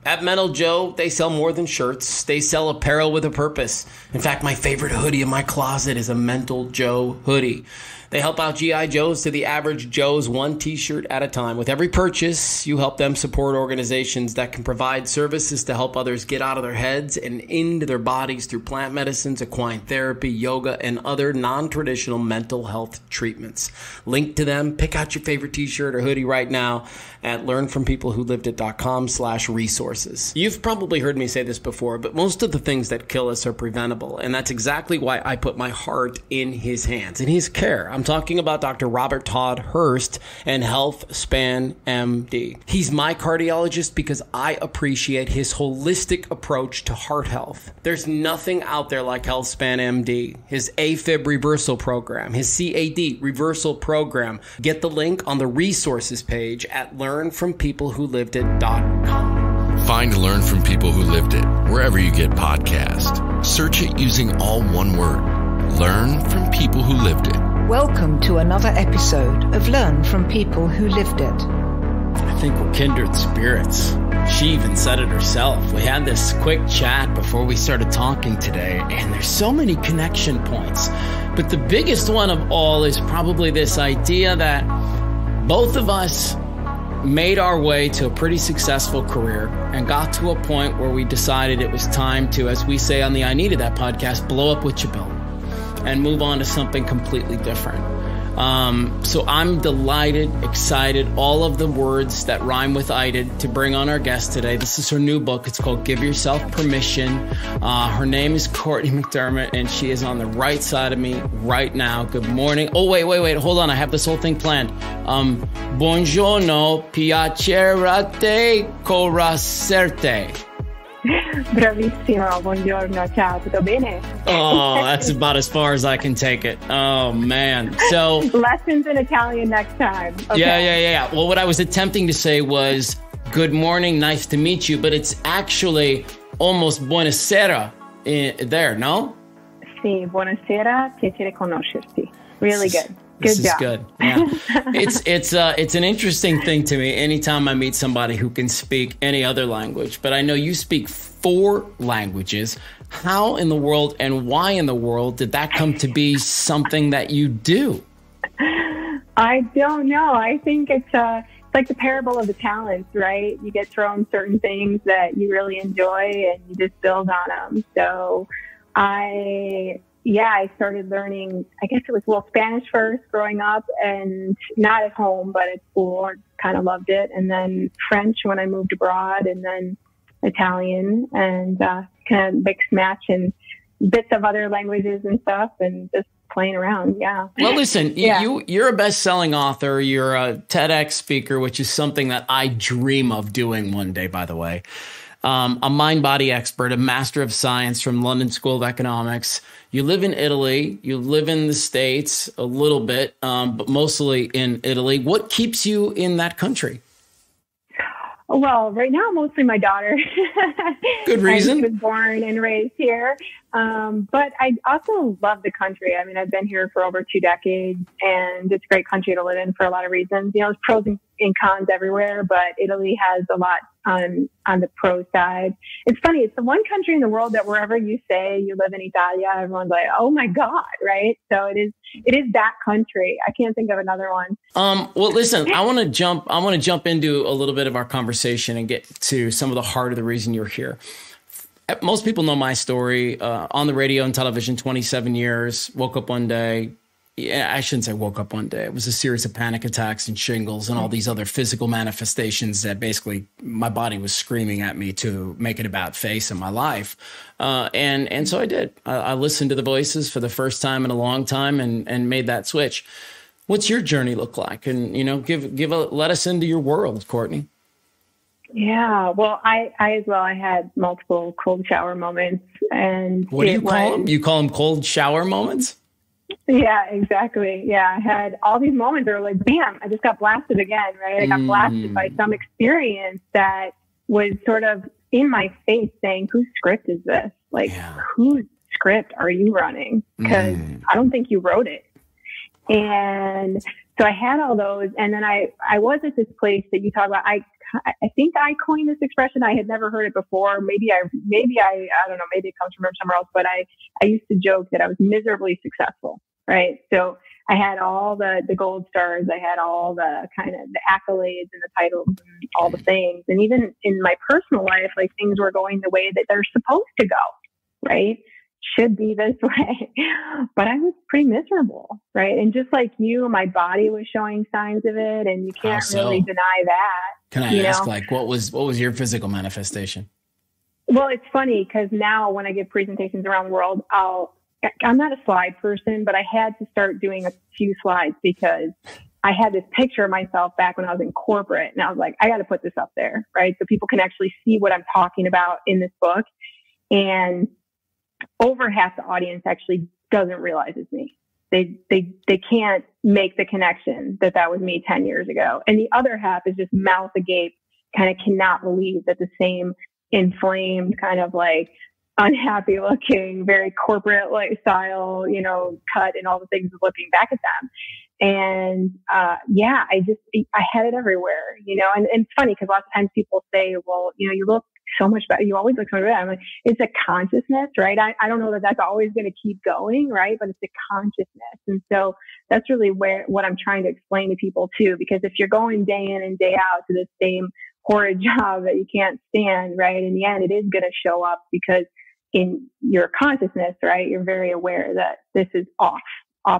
At Mental Joe, they sell more than shirts. They sell apparel with a purpose. In fact, my favorite hoodie in my closet is a Mental Joe hoodie. They help out G.I. Joes to the average Joe's one t-shirt at a time. With every purchase, you help them support organizations that can provide services to help others get out of their heads and into their bodies through plant medicines, equine therapy, yoga, and other non-traditional mental health treatments. Link to them. Pick out your favorite t-shirt or hoodie right now at learnfrompleowholiveit.com/resources. You've probably heard me say this before, but most of the things that kill us are preventable. And that's exactly why I put my heart in his hands, in his care. I'm talking about Dr. Robert Todd Hurst and HealthSpan MD. He's my cardiologist because I appreciate his holistic approach to heart health. There's nothing out there like HealthSpan MD. His AFib reversal program, his CAD reversal program. Get the link on the resources page at learnfrompleowholiveit.com. Find Learn From People Who Lived It wherever you get podcasts. Search it using all one word. Learn from people who lived it. Welcome to another episode of Learn From People Who Lived It. I think we're kindred spirits. She even said it herself. We had this quick chat before we started talking today, and there's so many connection points. But the biggest one of all is probably this idea that both of us made our way to a pretty successful career and got to a point where we decided it was time to, as we say on the I Needed That podcast, blow up what you built and move on to something completely different. So I'm delighted, excited, all of the words that rhyme with "ited" to bring on our guest today. This is her new book. It's called Give Yourself Permission. Her name is Cortney McDermott, and she is on the right side of me right now. Good morning. Oh, wait. Hold on. I have this whole thing planned. Buongiorno, piacerate conoscerti. Bravissimo, buongiorno, ciao, tutto bene? Oh, that's about as far as I can take it. Oh, man. So lessons in Italian next time. Okay. Yeah. Well, what I was attempting to say was, good morning, nice to meet you, but it's actually almost buonasera there, no? Sì, buonasera, piacere conoscerti. Really good. This Good is job. good. Yeah. It's an interesting thing to me anytime I meet somebody who can speak any other language, but I know you speak 4 languages. How in the world and why in the world did that come to be something that you do? I don't know. I think it's like the parable of the talents, right? You get thrown certain things that you really enjoy and you just build on them. So I started learning, I guess it was Spanish first growing up, and not at home, but at school. I kind of loved it. And then French when I moved abroad, and then Italian, and kind of mix match and bits of other languages and stuff, and just playing around. Yeah. Well, listen, you're a best-selling author. You're a TEDx speaker, which is something that I dream of doing one day, by the way. A mind-body expert, a master of science from London School of Economics. You live in Italy. You live in the States a little bit, but mostly in Italy. What keeps you in that country? Well, right now, mostly my daughter. Good reason. She was born and raised here. But I also love the country. I mean, I've been here for over 2 decades, and it's a great country to live in for a lot of reasons. You know, there's pros and cons everywhere, but Italy has a lot on the pro side. It's funny. It's the one country in the world that wherever you say you live in Italia, everyone's like, oh my God, right? So it is that country. I can't think of another one. Well, listen, I want to jump into a little bit of our conversation and get to some of the heart of the reason you're here. Most people know my story, on the radio and television, 27 years, woke up one day. Yeah, I shouldn't say woke up one day. It was a series of panic attacks and shingles and all these other physical manifestations that basically my body was screaming at me to make it about face in my life. And so I did. I listened to the voices for the first time in a long time and made that switch. What's your journey look like? And, let us into your world, Cortney. Yeah, well, I as well. I had multiple cold shower moments. And what do you call them? You call them cold shower moments? Yeah, exactly. Yeah, I had all these moments that were like, bam, I just got blasted again, right? I got blasted by some experience that was sort of in my face saying, whose script is this? Like, whose script are you running? Because I don't think you wrote it. And so I had all those. And then I was at this place that you talk about. I I think I coined this expression. I had never heard it before. Maybe I don't know, maybe it comes from somewhere else, but I used to joke that I was miserably successful, right? So I had all the gold stars. I had all the kind of the accolades and the titles and all the things. And even in my personal life, like things were going the way that they're supposed to go, right? Should be this way. But I was pretty miserable, right? And just like you, my body was showing signs of it, and you can't really deny that. Can I ask, like, what was your physical manifestation? Well, it's funny because now when I give presentations around the world, I'm not a slide person, but I had to start doing a few slides because I had this picture of myself back when I was in corporate, and I was like, I got to put this up there, right? So people can actually see what I'm talking about in this book. And over half the audience actually doesn't realize it's me. They can't make the connection that was me 10 years ago. And the other half is just mouth agape, kind of cannot believe that the same inflamed, kind of like unhappy looking, very corporate like style, cut and all the things is looking back at them. And, I had it everywhere, and it's funny because lots of times people say, well, you look so much better. You always look so much better. I'm like, it's a consciousness, right? I don't know that that's always going to keep going, right? But it's a consciousness. And so that's really what I'm trying to explain to people too, because if you're going day in and day out to the same horrid job that you can't stand, right? In the end, it is going to show up because in your consciousness, right? You're very aware that this is off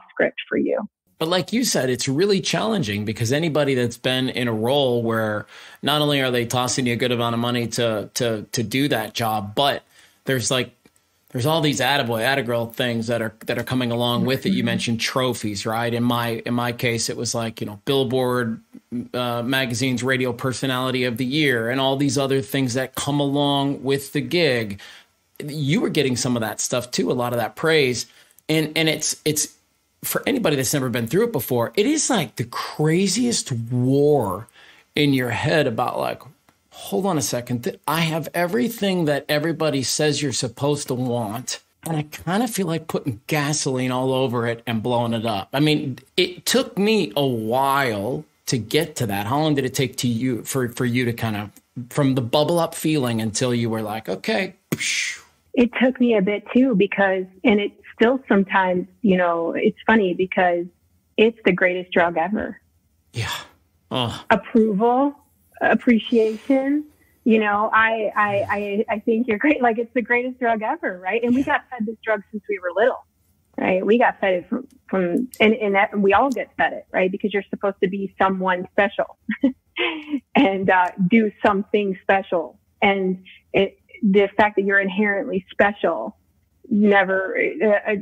script for you. But like you said, it's really challenging because anybody that's been in a role where not only are they tossing you a good amount of money to do that job, but there's all these attaboy, attagirl things that are coming along with it. You mentioned trophies, right? In my case, it was like, Billboard magazine's radio personality of the year and all these other things that come along with the gig. You were getting some of that stuff too, a lot of that praise. And it's for anybody that's never been through it before, it is like the craziest war in your head about like, hold on a second, I have everything that everybody says you're supposed to want. And I kind of feel like putting gasoline all over it and blowing it up. I mean, it took me a while to get to that. How long did it take to you for you to kind of, from the bubble up feeling until you were like, okay. It took me a bit too, because, and it still sometimes, it's funny because it's the greatest drug ever. Yeah. Oh. Approval, appreciation, I think you're great. Like, it's the greatest drug ever, right? And we got fed this drug since we were little, right? We got fed it from and we all get fed it, right? Because you're supposed to be someone special and do something special. And the fact that you're inherently special never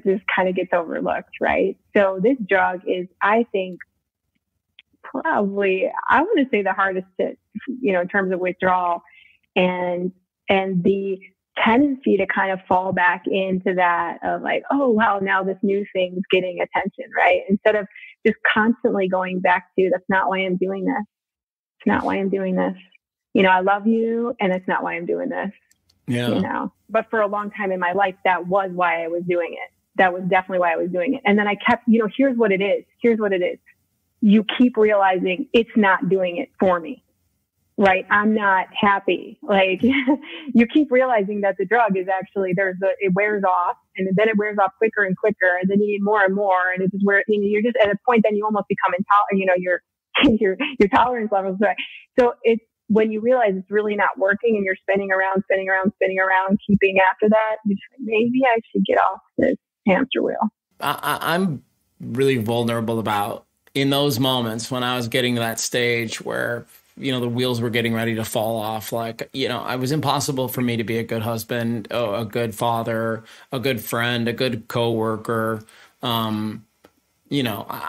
just kind of gets overlooked, right? So this drug is, I think, probably, I want to say the hardest to, in terms of withdrawal and the tendency to kind of fall back into that of like, oh, wow, now this new thing's getting attention, right? Instead of just constantly going back to, that's not why I'm doing this. It's not why I'm doing this. I love you, and that's not why I'm doing this. Yeah. But for a long time in my life, that was why I was doing it. That was definitely why I was doing it. And then I kept, here's what it is. Here's what it is. You keep realizing it's not doing it for me, right? I'm not happy. Like, you keep realizing that the drug is actually, it wears off, and then it wears off quicker and quicker, and then you need more and more. And it's just where, you're just at a point, then you almost become intolerant, your tolerance levels. Right? So it's, when you realize it's really not working and you're spinning around, keeping after that, you're just like, maybe I should get off this hamster wheel. I'm really vulnerable about, in those moments when I was getting to that stage where, the wheels were getting ready to fall off, like, it was impossible for me to be a good husband, a good father, a good friend, a good coworker. I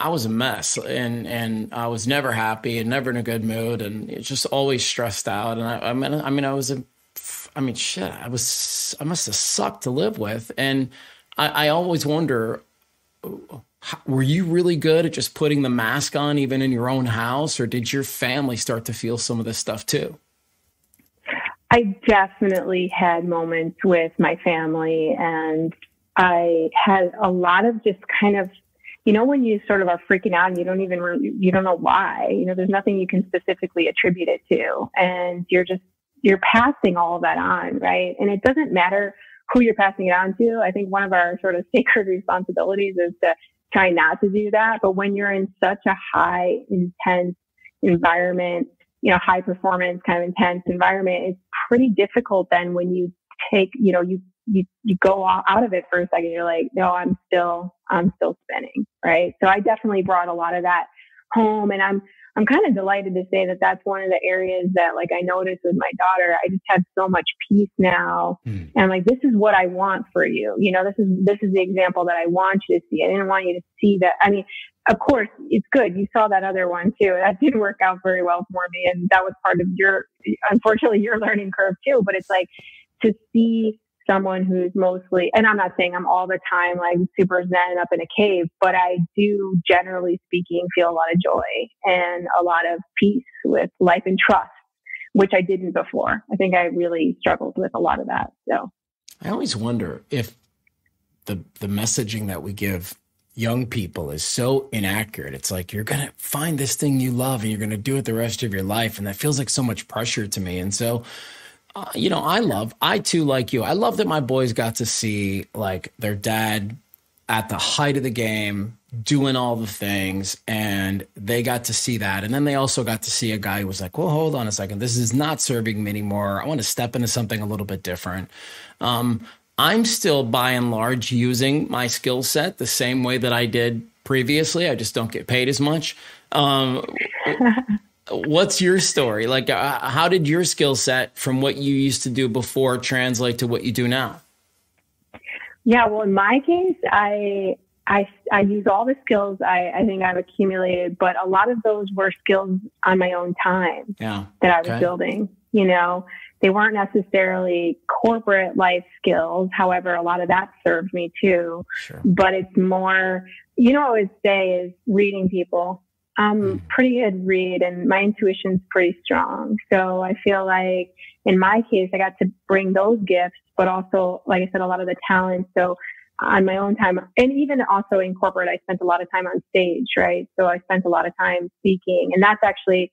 was a mess, and I was never happy and never in a good mood, and it's just always stressed out. And I must have sucked to live with. And I always wonder, were you really good at just putting the mask on even in your own house, or did your family start to feel some of this stuff too? I definitely had moments with my family, and I had a lot of just kind of, when you sort of are freaking out and you don't know why, there's nothing you can specifically attribute it to. And you're passing all of that on, right? And it doesn't matter who you're passing it on to. I think one of our sort of sacred responsibilities is to try not to do that. But when you're in such a high, intense environment, high performance kind of intense environment, it's pretty difficult then when you take, you go out of it for a second. You're like, no, I'm still spinning. Right. So I definitely brought a lot of that home, and I'm kind of delighted to say that that's one of the areas that, like, I noticed with my daughter, I just have so much peace now. And I'm like, this is what I want for you. This is the example that I want you to see. I didn't want you to see that. I mean, of course, it's good. You saw that other one too. That didn't work out very well for me. And that was part of unfortunately, your learning curve too. But it's like to see someone who's mostly, and I'm not saying I'm all the time like super zen up in a cave, but I do, generally speaking, feel a lot of joy and a lot of peace with life and trust, which I didn't before. I think I really struggled with a lot of that. So I always wonder if the messaging that we give young people is so inaccurate. It's like, you're going to find this thing you love and you're going to do it the rest of your life. And that feels like so much pressure to me. And so, I too, like you, I love that my boys got to see like their dad at the height of the game, doing all the things, and they got to see that. And then they also got to see a guy who was like, well, hold on a second. This is not serving me anymore. I want to step into something a little bit different. I'm still by and large using my skill set the same way that I did previously. I just don't get paid as much. What's your story? Like, how did your skill set from what you used to do before translate to what you do now? Yeah, well, in my case, I use all the skills I think I've accumulated, but a lot of those were skills on my own time that I was building. They weren't necessarily corporate life skills. However, a lot of that served me too. Sure. But it's more, what I would say is reading people. I'm pretty good read, and my intuition's pretty strong. So I feel like in my case, I got to bring those gifts, but also, like I said, a lot of the talent. So on my own time, and even also in corporate, I spent a lot of time on stage, right? So I spent a lot of time speaking, and that's actually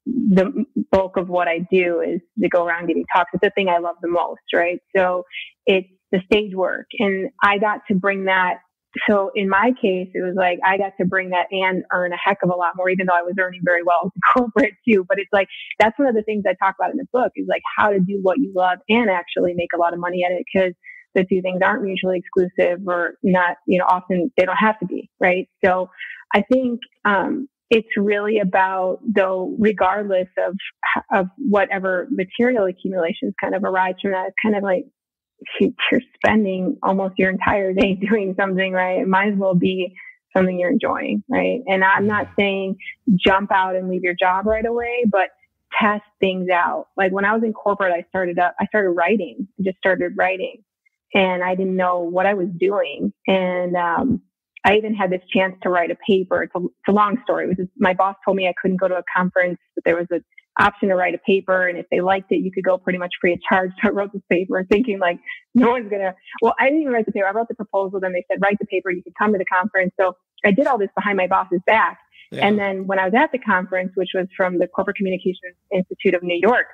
the bulk of what I do, is to go around giving talks. It's the thing I love the most, right? So it's the stage work, and I got to bring that. So in my case, it was like I got to bring that and earn a heck of a lot more, even though I was earning very well in corporate too. But it's like, that's one of the things I talk about in the book, is like how to do what you love and actually make a lot of money at it, because the two things aren't mutually exclusive, or not, often they don't have to be, right? So I think it's really about, though, regardless of whatever material accumulations kind of arise from that, it's kind of like, you're spending almost your entire day doing something, right? It might as well be something you're enjoying, right? And I'm not saying jump out and leave your job right away, but test things out. Like when I was in corporate, I started writing. I just started writing, and I didn't know what I was doing. And I even had this chance to write a paper. It's a long story. My boss told me I couldn't go to a conference, but there was an option to write a paper, and if they liked it, you could go pretty much free of charge. So I wrote this paper thinking like, no one's gonna, well, I didn't even write the paper. I wrote the proposal. Then they said, write the paper. You could come to the conference. So I did all this behind my boss's back. Yeah. And then when I was at the conference, which was from the Corporate Communications Institute of New York,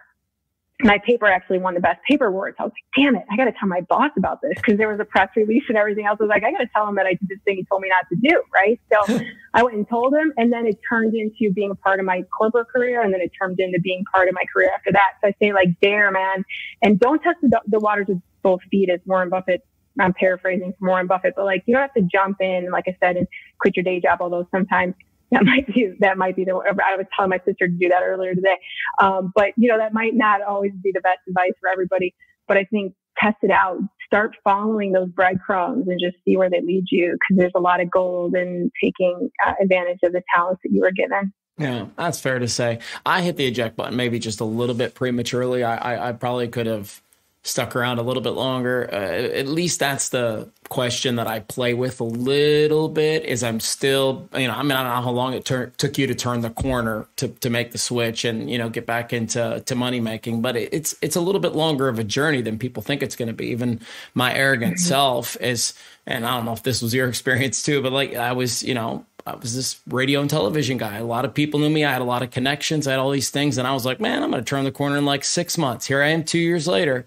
my paper actually won the best paper awards. I was like, damn it, I got to tell my boss about this, because there was a press release and everything else. I was like, I got to tell him that I did this thing he told me not to do, right? So I went and told him, and then it turned into being a part of my corporate career, and then it turned into being part of my career after that. So I say, like, dare, man, and don't test the waters with both feet, as Warren Buffett. I'm paraphrasing from Warren Buffett, but like, you don't have to jump in, like I said, and quit your day job, although sometimes that might be the, I was telling my sister to do that earlier today. But that might not always be the best advice for everybody, but I think test it out, start following those breadcrumbs and just see where they lead you. Cause there's a lot of gold in taking advantage of the talents that you were given. Yeah, that's fair to say. I hit the eject button maybe just a little bit prematurely. I probably could have stuck around a little bit longer? At least that's the question that I play with a little bit. Is I'm still, I don't know how long it took you to turn the corner to make the switch and get back into money making, but it's a little bit longer of a journey than people think it's going to be. Even my arrogant self is, and I don't know if this was your experience too, but like I was this radio and television guy. A lot of people knew me. I had a lot of connections. I had all these things, and I was like, man, I'm going to turn the corner in like 6 months. Here I am 2 years later.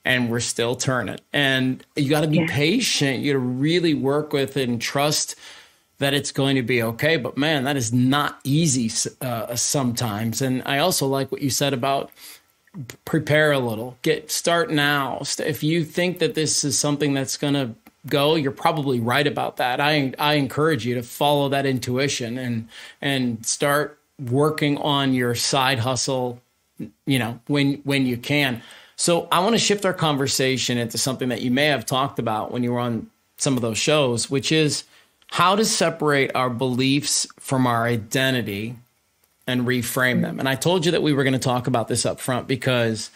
And we're still turning. And you got to be patient. You got to really work with it and trust that it's going to be okay. But man, that is not easy sometimes. And I also like what you said about prepare a little. Start now. If you think that this is something that's going to go, you're probably right about that. I encourage you to follow that intuition and start working on your side hustle, when you can. So I want to shift our conversation into something that you may have talked about when you were on some of those shows, which is how to separate our beliefs from our identity and reframe them. And I told you that we were going to talk about this up front because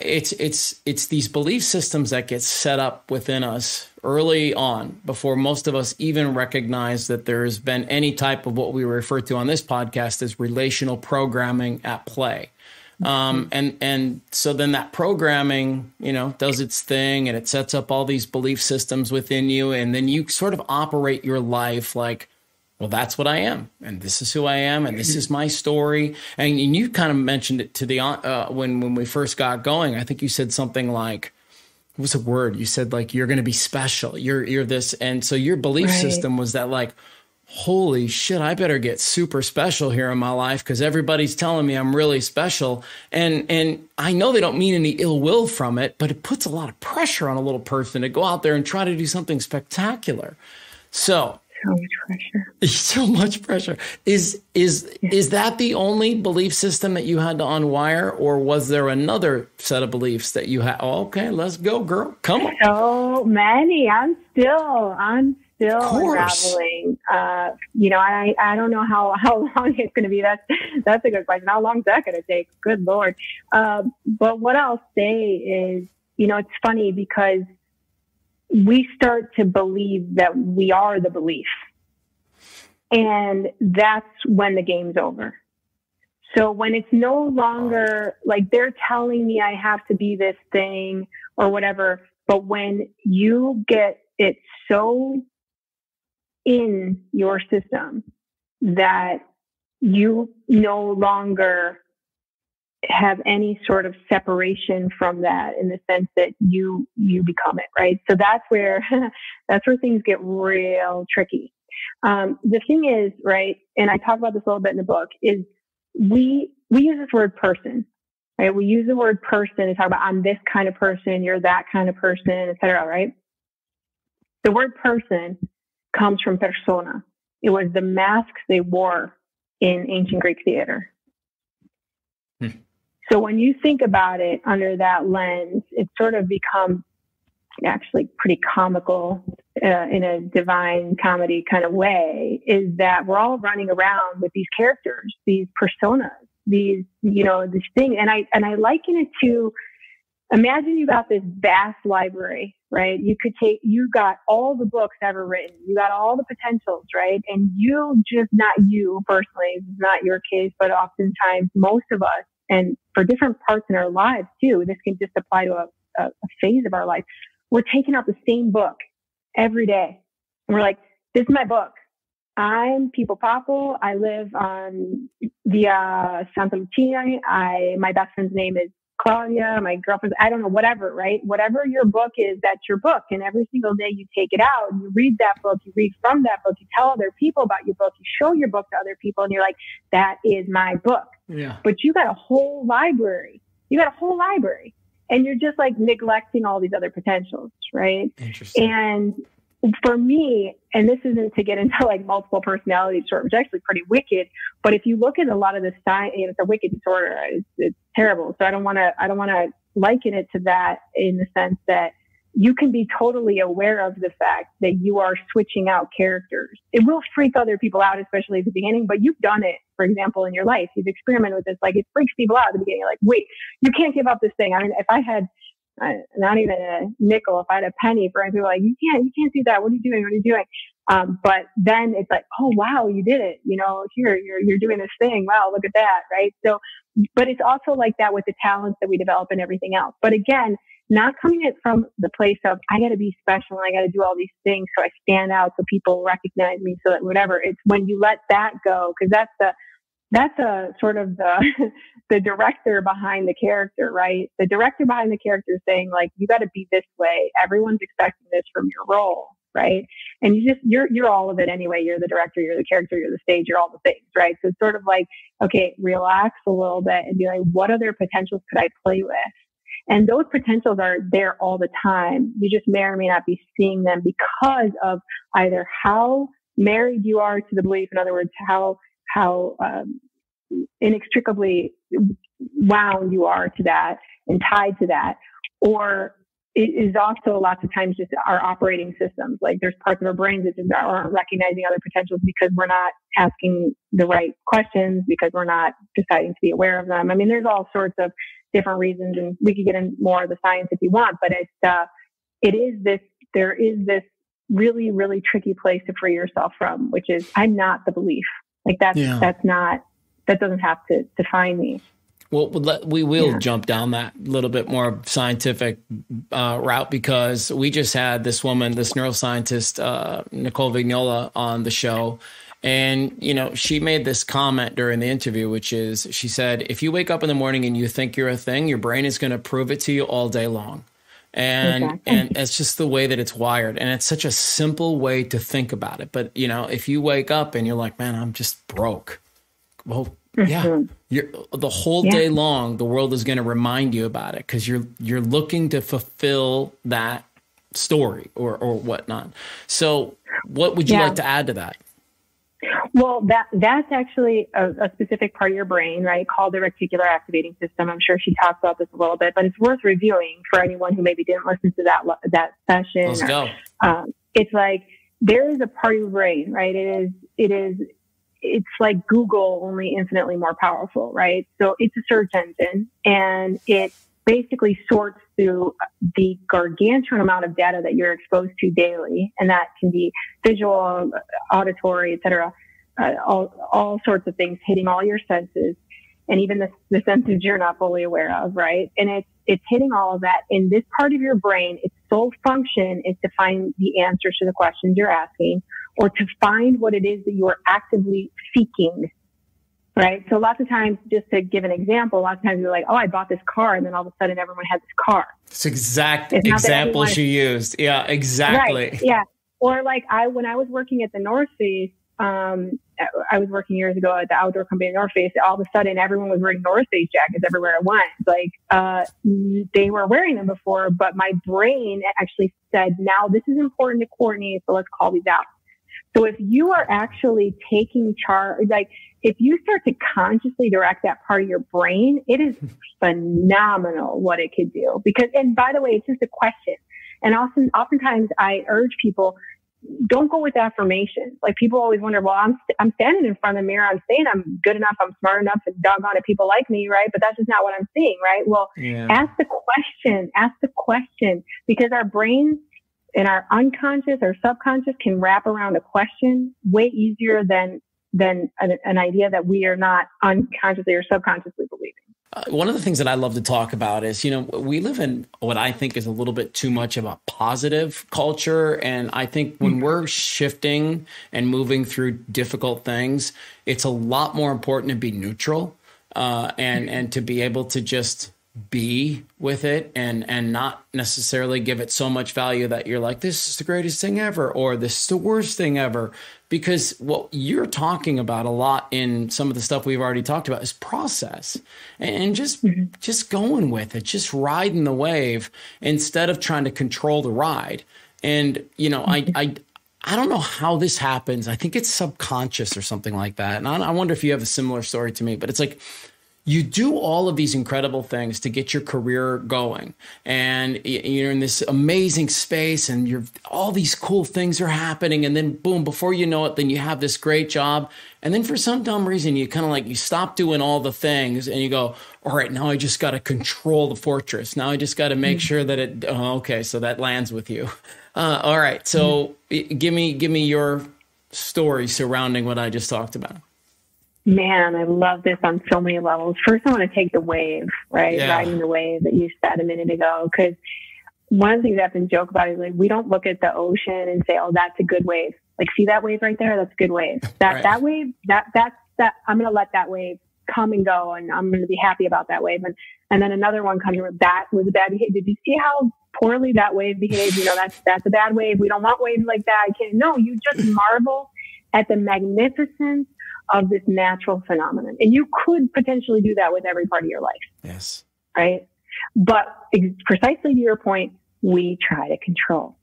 it's these belief systems that get set up within us early on before most of us even recognize that there's been any type of what we refer to on this podcast as relational programming at play. And so then that programming, does its thing and it sets up all these belief systems within you. And then you sort of operate your life like, well, that's what I am. And this is who I am. And this is my story. And you kind of mentioned it to the, when we first got going, I think you said something like, what was the word? You said like, you're going to be special. You're this. And so your belief system was that like, holy shit, I better get super special here in my life because everybody's telling me I'm really special. And I know they don't mean any ill will from it, but it puts a lot of pressure on a little person to go out there and try to do something spectacular. So much pressure. So much pressure. Is that the only belief system that you had to unwire, or was there another set of beliefs that you had? Oh, okay, let's go, girl. Come on. So many. I'm still unraveling. I don't know how long it's going to be. That's a good question. How long is that going to take? Good Lord. But what I'll say is, it's funny because we start to believe that we are the belief. And that's when the game's over. So when it's no longer like they're telling me I have to be this thing or whatever, but when you get it so in your system that you no longer have any sort of separation from that in the sense that you become it, right? So that's where things get real tricky. The thing is, right, and I talk about this a little bit in the book, is we use this word person, right? We use the word person to talk about I'm this kind of person, you're that kind of person, et cetera, right? The word person comes from persona. It was the masks they wore in ancient Greek theater. So when you think about it under that lens, it sort of becomes actually pretty comical in a divine comedy kind of way, is that we're all running around with these characters, these personas, these, this thing. And I liken it to, imagine you got this vast library, right? You got all the books ever written. You got all the potentials, right? And not you personally, this is not your case, but oftentimes most of us, and for different parts in our lives too, this can just apply to a phase of our life. We're taking out the same book every day. And we're like, this is my book. I'm Pipo Papo. I live on Via Santa Lucia. My best friend's name is Claudia. My girlfriend's, I don't know, whatever, right? Whatever your book is, that's your book. And every single day you take it out and you read that book, you read from that book, you tell other people about your book, you show your book to other people, and you're like, that is my book. Yeah. But you got a whole library. And you're just like neglecting all these other potentials, right? Interesting. And for me, and this isn't to get into like multiple personality disorder, which is actually pretty wicked, but if you look at a lot of the science, it's a wicked disorder. It's terrible. So I don't want to liken it to that in the sense that you can be totally aware of the fact that you are switching out characters. It will freak other people out, especially at the beginning, but you've done it, for example, in your life. You've experimented with this. Like, it freaks people out at the beginning. You're like, wait, you can't give up this thing. I mean, if I had not even a nickel, if I had a penny for people like, you can't do that. What are you doing? What are you doing? But then it's like, oh, wow, you did it. Here, you're doing this thing. Wow, look at that. Right. So, but it's also like that with the talents that we develop and everything else. But again, not coming it from the place of, I got to be special. I got to do all these things so I stand out so people recognize me, so that whatever. It's when you let that go, because that's a sort of the director behind the character, right? The director behind the character is saying, like, you got to be this way. Everyone's expecting this from your role, right? And you're all of it anyway. You're the director, you're the character, you're the stage, you're all the things, right? So it's sort of like, okay, relax a little bit and be like, what other potentials could I play with? And those potentials are there all the time. You just may or may not be seeing them because of either how married you are to the belief, in other words, how inextricably wound you are to that and tied to that, or it is also lots of times just our operating systems. Like there's parts of our brains that just aren't recognizing other potentials because we're not asking the right questions, because we're not deciding to be aware of them. I mean, there's all sorts of different reasons, and we could get into more of the science if you want, but there is this really, really tricky place to free yourself from, which is, I'm not the belief. Like that doesn't have to define me. Well, we will jump down that little bit more scientific route, because we just had this neuroscientist, Nicole Vignola, on the show. And, she made this comment during the interview, which is, she said, if you wake up in the morning and you think you're a thing, your brain is going to prove it to you all day long. And it's just the way that it's wired. And it's such a simple way to think about it. But, if you wake up and you're like, man, I'm just broke. Well, the whole day long, the world is going to remind you about it, because you're looking to fulfill that story or whatnot. So what would you like to add to that? Well, that's actually a specific part of your brain, right, called the reticular activating system. I'm sure she talked about this a little bit, but it's worth reviewing for anyone who maybe didn't listen to that session. Let's go. It's like there is a part of your brain, right? It's like Google, only infinitely more powerful, right? So it's a search engine, and it basically sorts through the gargantuan amount of data that you're exposed to daily. And that can be visual, auditory, et cetera, all sorts of things hitting all your senses, and even the senses you're not fully aware of, right? And it's hitting all of that. In this part of your brain, its sole function is to find the answers to the questions you're asking, or to find what it is that you are actively seeking, right? So lots of times, just to give an example, lots of times you're like, oh, I bought this car, and then all of a sudden everyone has this car. It's exact example she used. Yeah, exactly. Right. Yeah. Or like when I was working at the North Face, I was working years ago at the outdoor company North Face. All of a sudden, everyone was wearing North Face jackets everywhere I went. Like they were wearing them before, but my brain actually said, now this is important to Cortney, so let's call these out. So if you are actually taking charge, like if you start to consciously direct that part of your brain, it is phenomenal what it could do. Because, and by the way, it's just a question. And oftentimes I urge people, don't go with affirmations. Like people always wonder, well, I'm standing in front of the mirror. I'm saying I'm good enough. I'm smart enough, and doggone it, people like me, right? But that's just not what I'm seeing, right? Well, ask the question, because our brains and our unconscious or subconscious can wrap around a question way easier than an idea that we are not unconsciously or subconsciously believing. One of the things that I love to talk about is, we live in what I think is a little bit too much of a positive culture. And I think when we're shifting and moving through difficult things, it's a lot more important to be neutral and to be able to just be with it and not necessarily give it so much value that you're like, this is the greatest thing ever, or this is the worst thing ever. Because what you're talking about a lot in some of the stuff we've already talked about is process and just going with it, just riding the wave instead of trying to control the ride. And, I don't know how this happens. I think it's subconscious or something like that. And I wonder if you have a similar story to me, but it's like, you do all of these incredible things to get your career going, and you're in this amazing space, and all these cool things are happening, and then boom, before you know it, then you have this great job, and then for some dumb reason you kind of like, you stop doing all the things and you go, all right, now I just got to control the fortress. Now I just got to make sure that okay, so that lands with you. All right, so give me your story surrounding what I just talked about. Man, I love this on so many levels. First, I want to take the wave, right? Yeah. Riding the wave that you said a minute ago. Because one of the things I often joke about is like, we don't look at the ocean and say, oh, that's a good wave. Like, see that wave right there? That's a good wave. That wave, that's I'm going to let that wave come and go, and I'm going to be happy about that wave. And then another one comes, that was a bad behavior. Did you see how poorly that wave behaved? That's a bad wave. We don't want waves like that. I can't. No, you just marvel at the magnificence of this natural phenomenon. And you could potentially do that with every part of your life. Yes. Right? But precisely to your point, we try to control.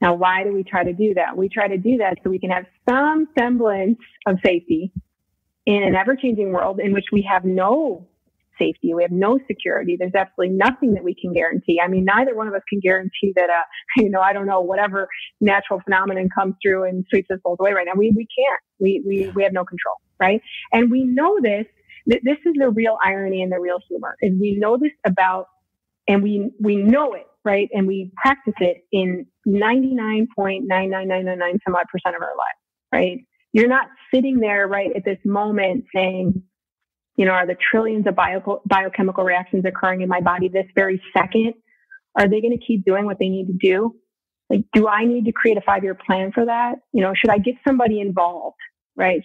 Now, why do we try to do that? We try to do that so we can have some semblance of safety in an ever-changing world in which we have no safety. We have no security. There's absolutely nothing that we can guarantee. I mean, neither one of us can guarantee that, I don't know, whatever natural phenomenon comes through and sweeps us both away right now. We can't. We have no control, right? And we know this. This is the real irony and the real humor, is we know this about, and we know it, right? And we practice it in 99.99999 some odd % of our lives, right? You're not sitting there right at this moment saying, are the trillions of biochemical reactions occurring in my body this very second? Are they going to keep doing what they need to do? Like, do I need to create a 5-year plan for that? Should I get somebody involved, right?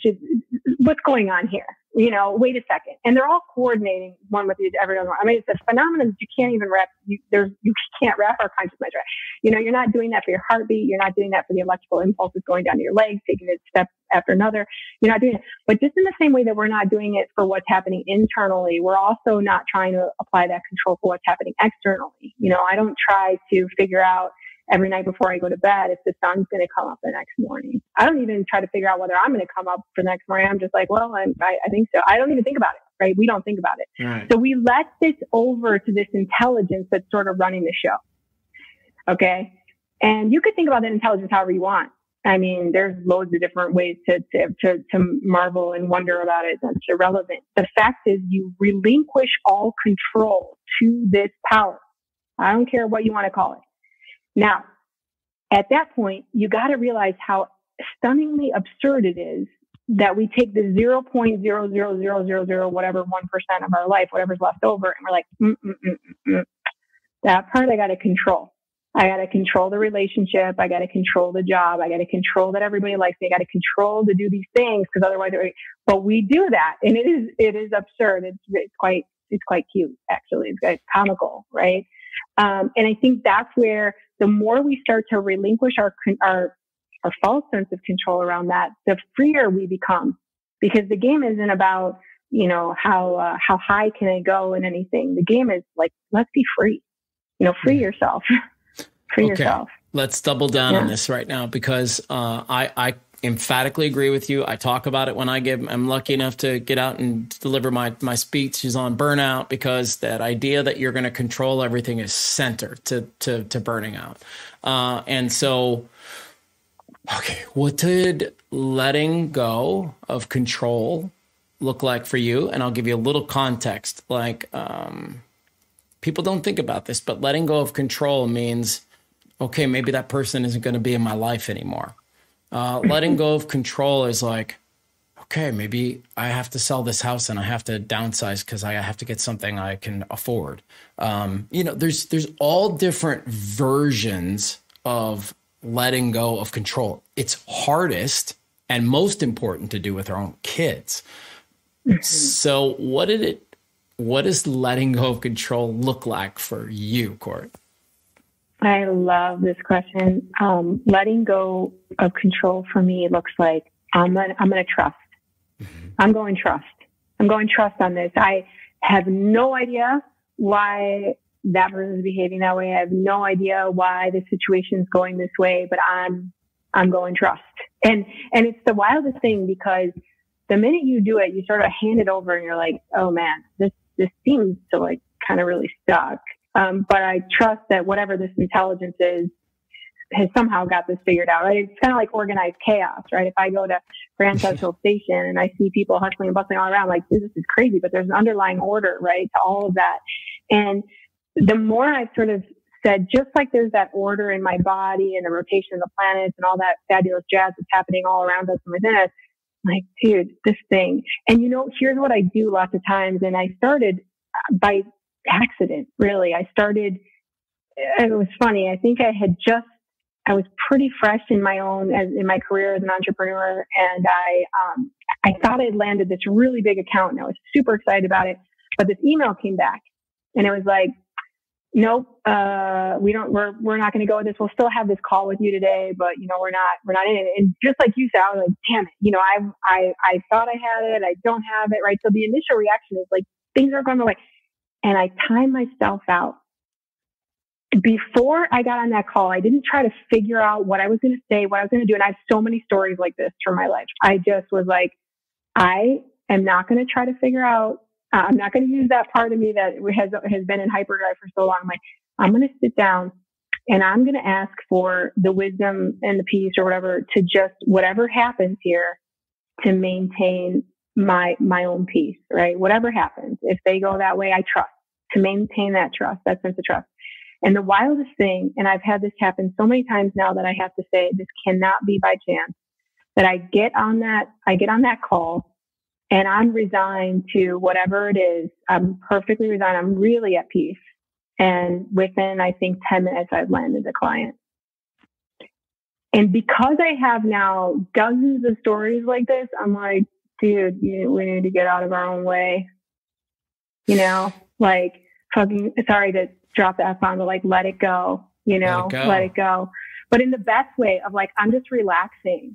What's going on here? Wait a second. And they're all coordinating one with the other. I mean, it's a phenomenon that you can't even wrap, you can't wrap our consciousness around. You're not doing that for your heartbeat. You're not doing that for the electrical impulses going down to your legs, taking it step after another. You're not doing it. But just in the same way that we're not doing it for what's happening internally, we're also not trying to apply that control for what's happening externally. I don't try to figure out every night before I go to bed if the sun's going to come up the next morning. I don't even try to figure out whether I'm going to come up for the next morning. I'm just like, well, I think so. I don't even think about it, right? We don't think about it. Right. So we let this over to this intelligence that's sort of running the show. Okay. And you could think about that intelligence however you want. I mean, there's loads of different ways to marvel and wonder about it. That's irrelevant. The fact is, you relinquish all control to this power. I don't care what you want to call it. Now, at that point, you got to realize how stunningly absurd it is that we take the 0.00000 whatever 1% of our life, whatever's left over, and we're like, that part I got to control. I got to control the relationship. I got to control the job. I got to control that everybody likes me. I got to control to do these things because otherwise, but we do that, and it is absurd. It's quite cute, actually. It's quite comical, right? And I think that's where the more we start to relinquish our false sense of control around that, the freer we become. Because the game isn't about, how high can I go in anything. The game is like, let's be free. Free yourself. Free yourself. Let's double down on this right now, because I emphatically agree with you. I talk about it when I'm lucky enough to get out and deliver my speeches on burnout, because that idea that you're going to control everything is center to burning out. And so, okay, what did letting go of control look like for you? And I'll give you a little context. Like, people don't think about this, but letting go of control means, okay, maybe that person isn't going to be in my life anymore. Letting go of control is like, okay, maybe I have to sell this house and I have to downsize because I have to get something I can afford. There's all different versions of letting go of control. It's hardest and most important to do with our own kids. So what does letting go of control look like for you, Cort? I love this question. Letting go of control for me looks like I'm going to trust. Mm-hmm. I'm going trust on this. I have no idea why that person is behaving that way. I have no idea why the situation is going this way, but I'm going trust. And it's the wildest thing, because the minute you do it, you sort of hand it over and you're like, oh man, this seems to like kind of really suck. But I trust that whatever this intelligence is has somehow got this figured out, right? It's kind of like organized chaos, right? If I go to Grand Central Station and I see people hustling and bustling all around, like, this is crazy, but there's an underlying order, right, to all of that. And the more I've sort of said, just like there's that order in my body and the rotation of the planets and all that fabulous jazz that's happening all around us and within us, like, dude, this thing. And here's what I do lots of times. And I started by accident, really. It was funny. I think I was pretty fresh in my career as an entrepreneur. And I thought I'd landed this really big account and I was super excited about it. But this email came back and it was like, nope, we're not going to go with this. We'll still have this call with you today, but we're not in it. And just like you said, I was like, damn it. I thought I had it. I don't have it. Right. So the initial reaction is like, things are going away. And I timed myself out. Before I got on that call, I didn't try to figure out what I was going to say, what I was going to do. And I have so many stories like this from my life. I just was like, I am not going to try to figure out. I'm not going to use that part of me that has been in hyperdrive for so long. I'm going to sit down and I'm going to ask for the wisdom and the peace or whatever to just whatever happens here to maintain my own peace, right? Whatever happens, if they go that way, I trust, to maintain that trust, that sense of trust. And the wildest thing, and I've had this happen so many times now that I have to say this cannot be by chance, that I get on that call and I'm resigned to whatever it is. I'm perfectly resigned. I'm really at peace. And within, I think, 10 minutes, I've landed the client. And because I have now dozens of stories like this, I'm like, dude, we need to get out of our own way. Like, fucking, sorry to drop the F-bomb, but like, let it go, let it go. But in the best way of like, I'm just relaxing,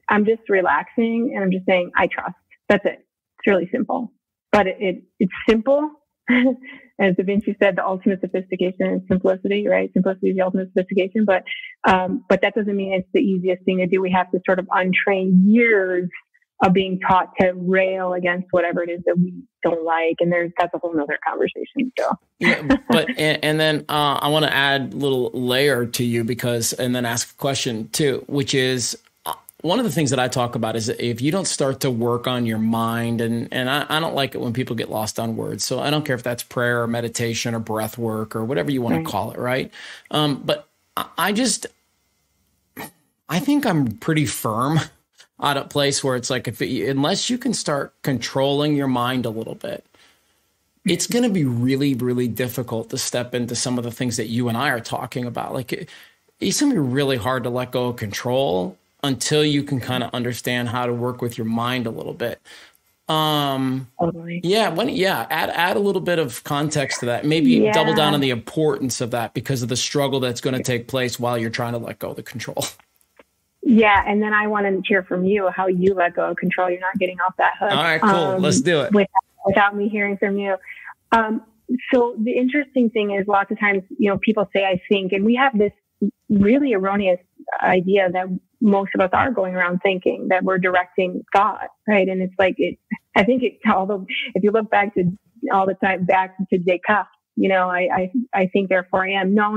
I'm just relaxing and I'm just saying, I trust. That's it. It's really simple, but it's simple. As Da Vinci said, the ultimate sophistication is simplicity, right? Simplicity is the ultimate sophistication, but that doesn't mean it's the easiest thing to do. We have to sort of untrain years of being taught to rail against whatever it is that we don't like. And that's a whole nother conversation. So. Yeah, but, and then I want to add a little layer to you and then ask a question too, which is, one of the things that I talk about is if you don't start to work on your mind, and I don't like it when people get lost on words. So I don't care if that's prayer or meditation or breath work or whatever you want to call it, right? But I think I'm pretty firm at a place where it's like, unless you can start controlling your mind a little bit, it's going to be really, really difficult to step into some of the things that you and I are talking about. Like, it's going to be really hard to let go of control until you can kind of understand how to work with your mind a little bit. Totally. Add a little bit of context to that. Maybe double down on the importance of that because of the struggle that's going to take place while you're trying to let go of the control. Yeah, and then I want to hear from you how you let go of control. You're not getting off that hook. All right, cool. Let's do it. Without me hearing from you. So the interesting thing is lots of times, people say, I think, and we have this really erroneous idea that most of us are going around thinking that we're directing thought, right? And it's like, although if you look back to all the time back to Descartes, I think therefore I am. No.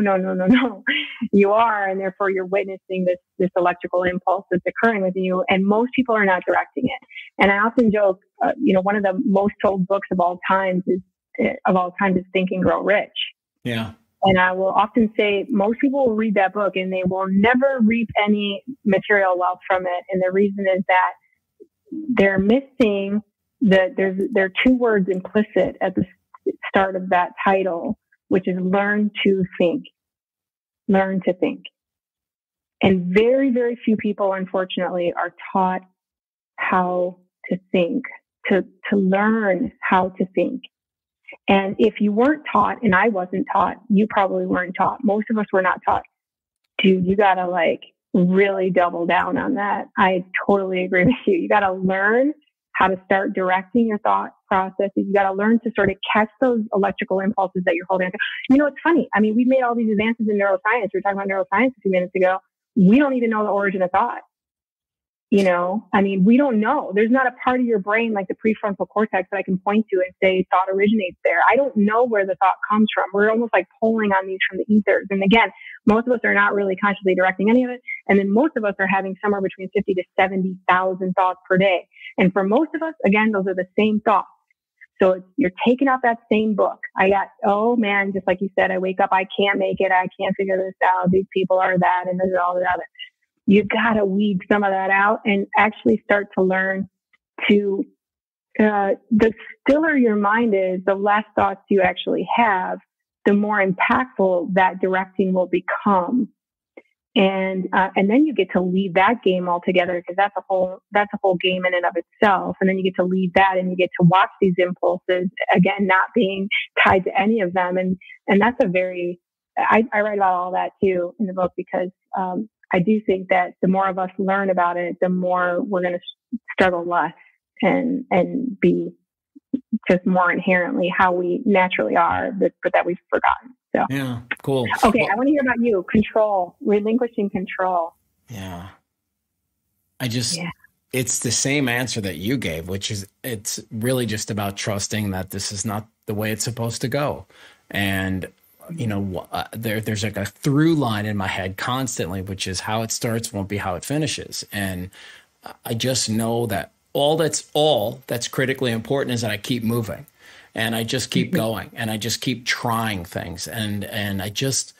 You are, and therefore you're witnessing this electrical impulse that's occurring within you, and most people are not directing it. And I often joke, one of the most sold books of all time is Think and Grow Rich. Yeah. And I will often say most people will read that book and they will never reap any material wealth from it. And the reason is that they're missing there are two words implicit at the start of that title, which is learn to think. Learn to think. And very, very few people, unfortunately, are taught how to think, to learn how to think. And if you weren't taught, and I wasn't taught, you probably weren't taught. Most of us were not taught. Dude, you got to really double down on that. I totally agree with you. You got to learn how to start directing your thought processes. You got to learn to sort of catch those electrical impulses that you're holding on to. It's funny. I mean, we've made all these advances in neuroscience. We were talking about neuroscience a few minutes ago. We don't even know the origin of thought. I mean, we don't know. There's not a part of your brain like the prefrontal cortex that I can point to and say thought originates there. I don't know where the thought comes from. We're almost like pulling on these from the ethers. And again, most of us are not really consciously directing any of it. And then most of us are having somewhere between 50 to 70,000 thoughts per day. And for most of us, again, those are the same thoughts. So you're taking out that same book. Oh man, just like you said, I wake up, I can't make it. I can't figure this out. These people are that and this is all the other. You got to weed some of that out and actually start to learn to, the stiller your mind is, the less thoughts you actually have, the more impactful that directing will become. And then you get to leave that game altogether, because that's a whole game in and of itself. And then you get to leave that and you get to watch these impulses, again, not being tied to any of them. And that's I write about all that too in the book, because, I do think that the more of us learn about it, the more we're going to struggle less and be just more inherently how we naturally are, but that we've forgotten. So yeah, cool. Okay, well, I want to hear about you. Control, relinquishing control. Yeah. It's the same answer that you gave, which is it's really just about trusting that this is not the way it's supposed to go. And there's like a through line in my head constantly, which is how it starts won't be how it finishes. And I just know that all that's critically important is that I keep moving and I just keep going and I just keep trying things. And I just,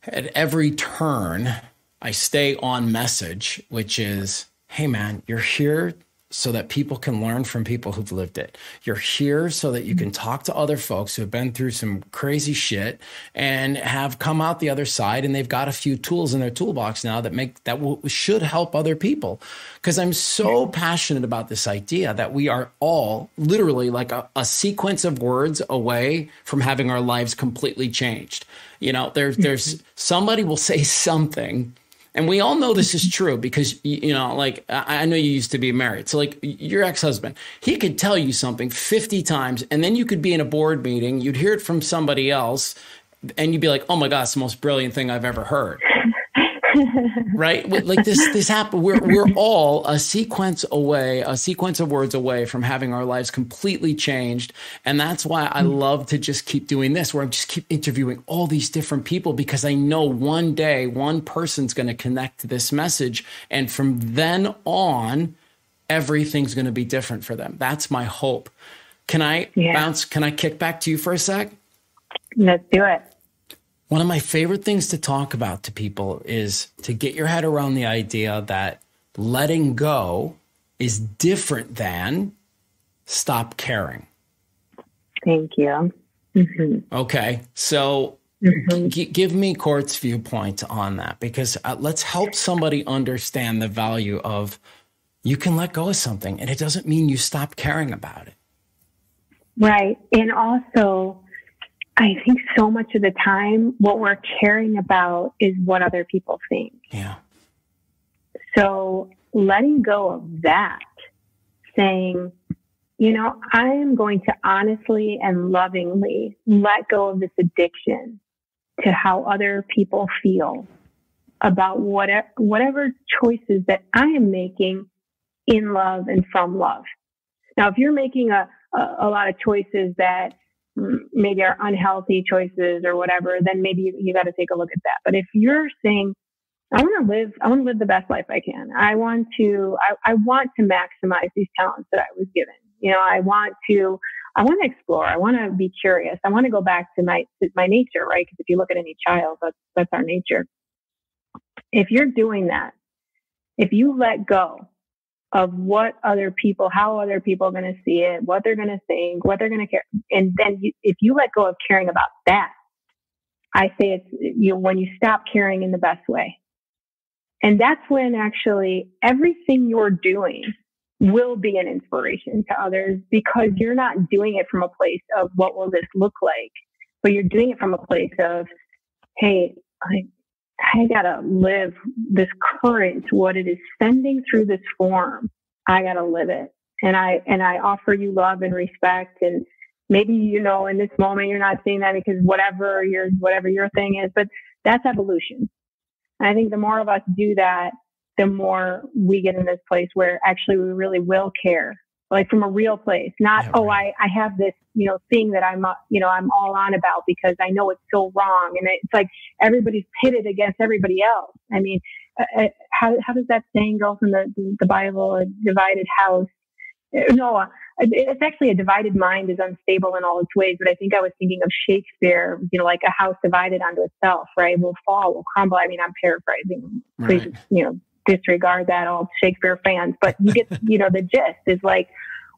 at every turn, I stay on message, which is, hey man, you're here so that people can learn from people who've lived it. You're here so that you can talk to other folks who have been through some crazy shit and have come out the other side, and they've got a few tools in their toolbox now that should help other people. Because I'm so passionate about this idea that we are all literally like a sequence of words away from having our lives completely changed. There's somebody will say something. And we all know this is true because, like, I know you used to be married. So, like, your ex-husband, he could tell you something 50 times, and then you could be in a board meeting, you'd hear it from somebody else, and you'd be like, oh, my God, it's the most brilliant thing I've ever heard. Right? Like this happened. We're all a sequence of words away from having our lives completely changed. And that's why I love to just keep doing this, where I just keep interviewing all these different people, because I know one day one person's going to connect to this message. And from then on, everything's going to be different for them. That's my hope. Can I bounce? Can I kick back to you for a sec? Let's do it. One of my favorite things to talk about to people is to get your head around the idea that letting go is different than stop caring. Thank you. Mm-hmm. Okay. So give me Cort's viewpoint on that, because let's help somebody understand the value of you can let go of something and it doesn't mean you stop caring about it. Right. And also, I think so much of the time, what we're caring about is what other people think. Yeah. So letting go of that, saying, I am going to honestly and lovingly let go of this addiction to how other people feel about whatever choices that I am making in love and from love. Now, if you're making a lot of choices that maybe are unhealthy choices or whatever, then maybe you got to take a look at that. But if you're saying, I want to live the best life I can. I want to maximize these talents that I was given. I want to explore. I want to be curious. I want to go back to my nature, right? Because if you look at any child, that's our nature. If you're doing that, if you let go of how other people are going to see it, what they're going to think, what they're going to care. And then if you let go of caring about that, I say it's when you stop caring in the best way. And that's when actually everything you're doing will be an inspiration to others, because you're not doing it from a place of what will this look like, but you're doing it from a place of, hey, I gotta live this current, what it is sending through this form. I gotta live it. And I offer you love and respect. And maybe, in this moment, you're not seeing that because whatever your thing is, but that's evolution. And I think the more of us do that, the more we get in this place where actually we really will care, like from a real place, not, I have this, thing that I'm all on about because I know it's so wrong. And it's like everybody's pitted against everybody else. I mean, how does that saying go from the Bible, a divided house? No, it's actually a divided mind is unstable in all its ways. But I think I was thinking of Shakespeare, like a house divided onto itself, right? Will fall, will crumble. I mean, I'm paraphrasing. Please, disregard that, all Shakespeare fans. But you get, the gist is like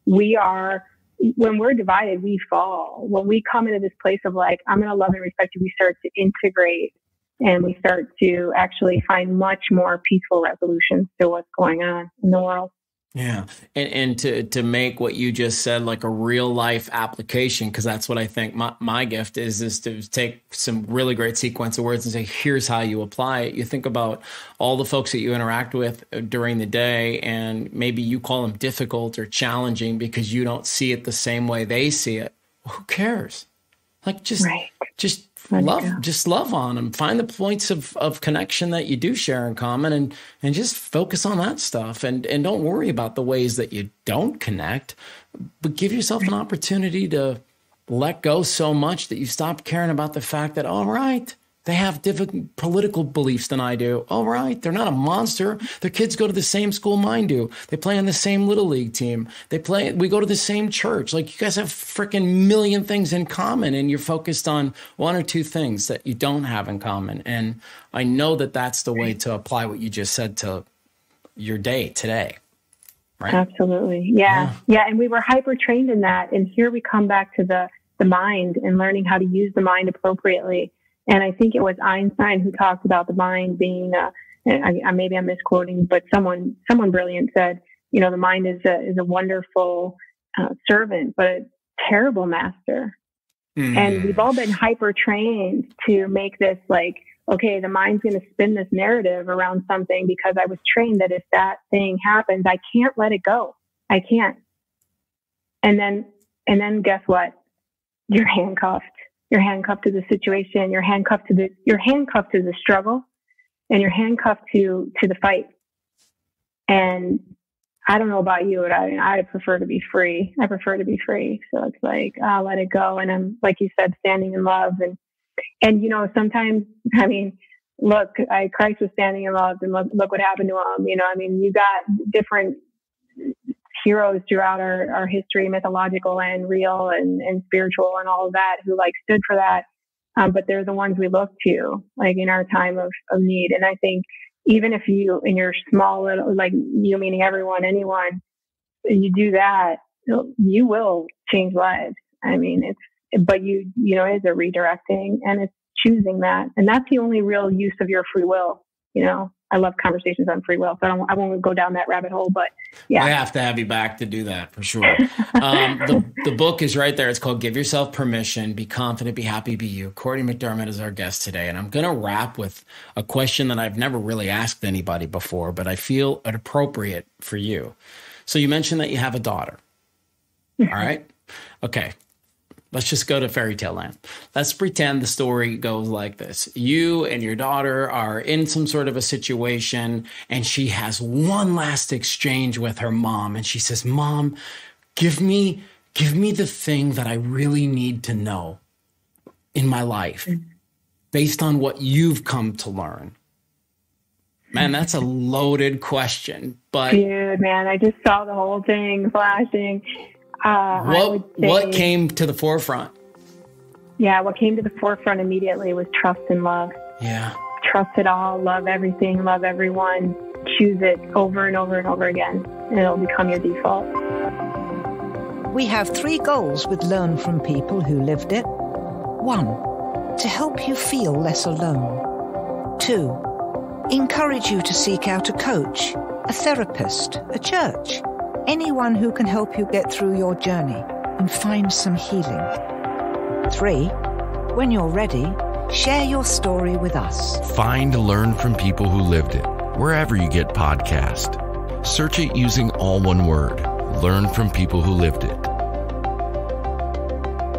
when we're divided, we fall. When we come into this place of like, I'm going to love and respect you, we start to integrate and we start to actually find much more peaceful resolutions to what's going on in the world. Yeah. And to make what you just said like a real life application, because that's what I think my gift is to take some really great sequence of words and say, here's how you apply it. You think about all the folks that you interact with during the day, and maybe you call them difficult or challenging because you don't see it the same way they see it. Who cares? Like just love on them. Find the points of connection that you do share in common and just focus on that stuff. And don't worry about the ways that you don't connect, but give yourself an opportunity to let go so much that you stop caring about the fact that, all right, they have different political beliefs than I do. All right, they're not a monster. Their kids go to the same school mine do. They play on the same little league team. We go to the same church. Like, you guys have freaking million things in common, and you're focused on one or two things that you don't have in common. And I know that that's the way to apply what you just said to your day today. Right? Absolutely. Yeah. And we were hyper trained in that. And here we come back to the mind and learning how to use the mind appropriately. And I think it was Einstein who talked about the mind being, maybe I'm misquoting, but someone brilliant said, the mind is a wonderful servant, but a terrible master. Mm-hmm. And we've all been hyper trained to make this like, okay, the mind's going to spin this narrative around something because I was trained that if that thing happens, I can't let it go. I can't. And then guess what? You're handcuffed. You're handcuffed to the situation. You're handcuffed to the struggle, and you're handcuffed to the fight. And I don't know about you, but I prefer to be free. So it's like, I'll let it go. And I'm, like you said, standing in love. And sometimes, I mean, look, Christ was standing in love, and look what happened to him. You got different heroes throughout our history, mythological and real and spiritual and all of that, who like stood for that. But they're the ones we look to, like in our time of need. And I think even if you, in your small little, like you meaning anyone, you do that, you will change lives. I mean, it is a redirecting, and it's choosing that. And that's the only real use of your free will. I love conversations on free will, so I won't go down that rabbit hole, but yeah. I have to have you back to do that for sure. The book is right there. It's called Give Yourself Permission, Be Confident, Be Happy, Be You. Cortney McDermott is our guest today. And I'm going to wrap with a question that I've never really asked anybody before, but I feel it appropriate for you. So you mentioned that you have a daughter. All right. Okay. Let's just go to fairy tale land. Let's pretend the story goes like this. You and your daughter are in some sort of a situation, and she has one last exchange with her mom. And she says, Mom, give me the thing that I really need to know in my life based on what you've come to learn. Man, that's a loaded question. But dude, man, I just saw the whole thing flashing. What came to the forefront? Yeah, what came to the forefront immediately was trust and love. Yeah. Trust it all, love everything, love everyone. Choose it over and over and over again, and it'll become your default. We have 3 goals with Learn from People Who Lived It. 1, to help you feel less alone. 2, encourage you to seek out a coach, a therapist, a church, anyone who can help you get through your journey and find some healing. 3, when you're ready, share your story with us. Find Learn from People Who Lived It wherever you get podcasts. Search it using all one word. Learn from People Who Lived It.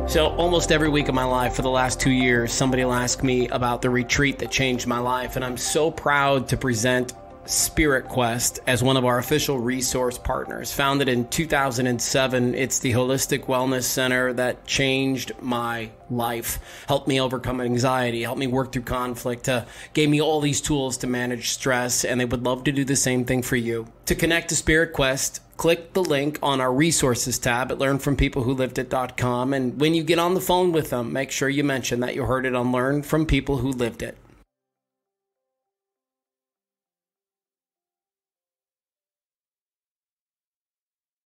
So almost every week of my life for the last 2 years, somebody will ask me about the retreat that changed my life. And I'm so proud to present Spirit Quest as one of our official resource partners. Founded in 2007, it's the holistic wellness center that changed my life, helped me overcome anxiety, helped me work through conflict, gave me all these tools to manage stress, and they would love to do the same thing for you. To connect to Spirit Quest, click the link on our resources tab at learnfrompeoplewholiveit.com, and when you get on the phone with them, make sure you mention that you heard it on Learn from People Who Lived It.